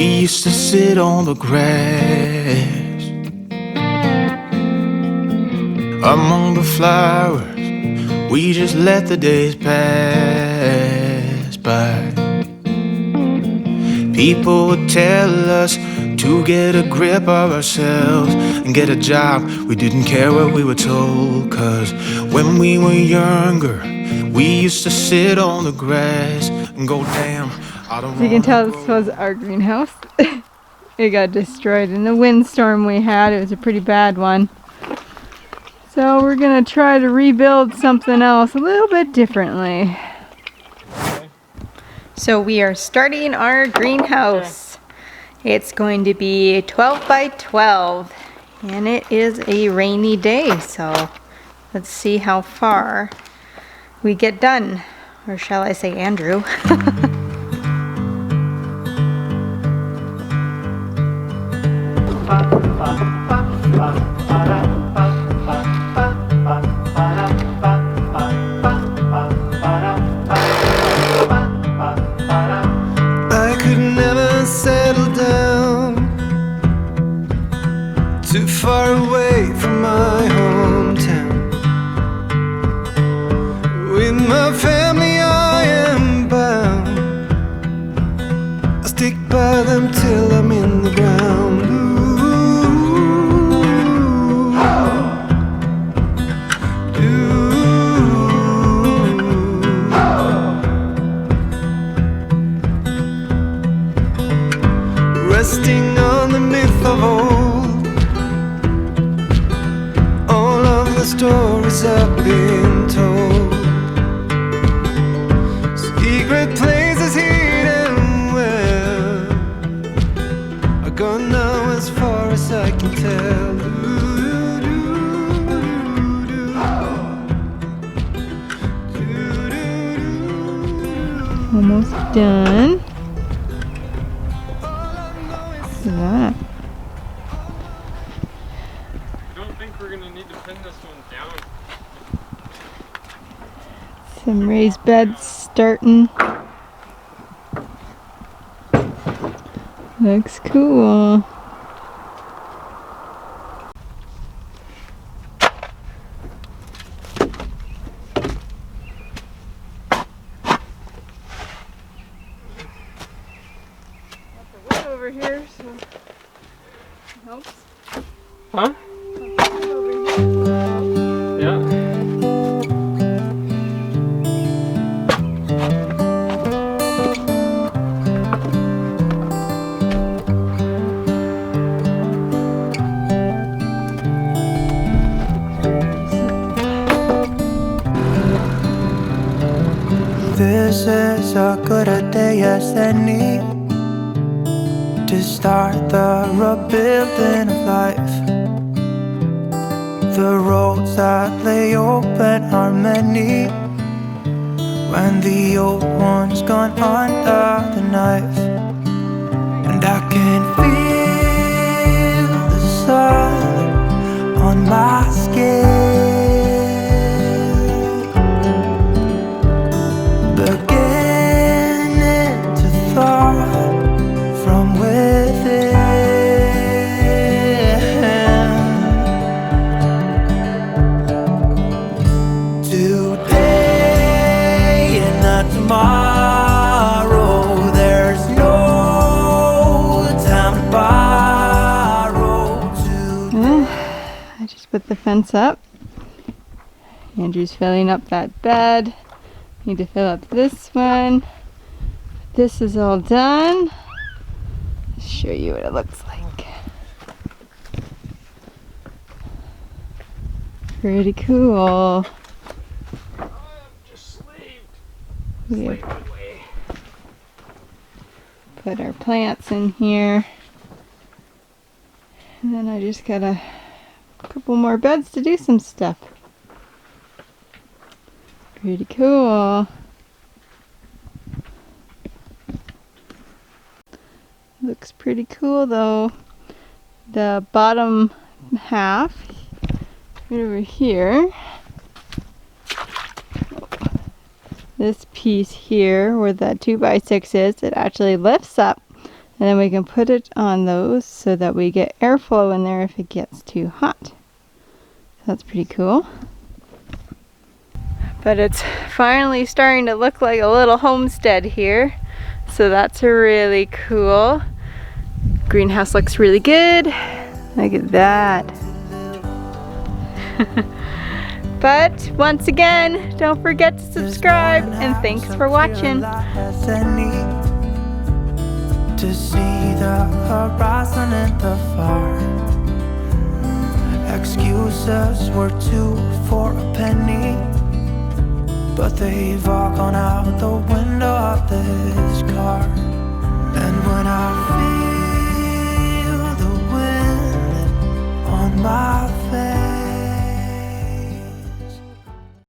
We used to sit on the grass among the flowers. We just let the days pass by. People would tell us to get a grip of ourselves and get a job. We didn't care what we were told, 'cause when we were younger, we used to sit on the grass and go, damn, I don't. So you can tell this was our greenhouse. It got destroyed in the windstorm we had. It was a pretty bad one. So we're gonna try to rebuild something else a little bit differently. So we are starting our greenhouse. It's going to be 12 by 12 and it is a rainy day, so let's see how far we get done. Or shall I say Andrew. I could never settle down too far away from my hometown. With my family I am bound. I stick by them till I'm in the ground. Resting on the myth of old, all of the stories I've been told. Secret places hidden where I've gone now as far as I can tell. Almost done. Look at that. I don't think we're going to need to pin this one down. Some raised beds starting. Looks cool. Over here, so it helps. Huh? Over here. Yeah. This is as good a day as any to start the rebuilding of life. The roads that lay open are many when the old one's gone under the knife. And I can feel the sun on my skin, beginning to thaw from within. Today and not tomorrow, there's no time to borrow. I just put the fence up. Andrew's filling up that bed. Need to fill up this one. This is all done. I'll show you what it looks like. Pretty cool. Just slaved. We have Slaved away. put our plants in here. And then I just got a couple more beds to do some stuff. Pretty cool. Looks pretty cool though. The bottom half, right over here, this piece here where the 2x6 is, it actually lifts up And then we can put it on those so that we get airflow in there if it gets too hot. That's pretty cool. But it's finally starting to look like a little homestead here. So that's really cool. Greenhouse looks really good. Look at that. But once again, don't forget to subscribe and thanks for watching. To see the horizon in the far. Excuses were 2 for a penny, but they've all gone out the window of this car. And when I feel the wind on my face,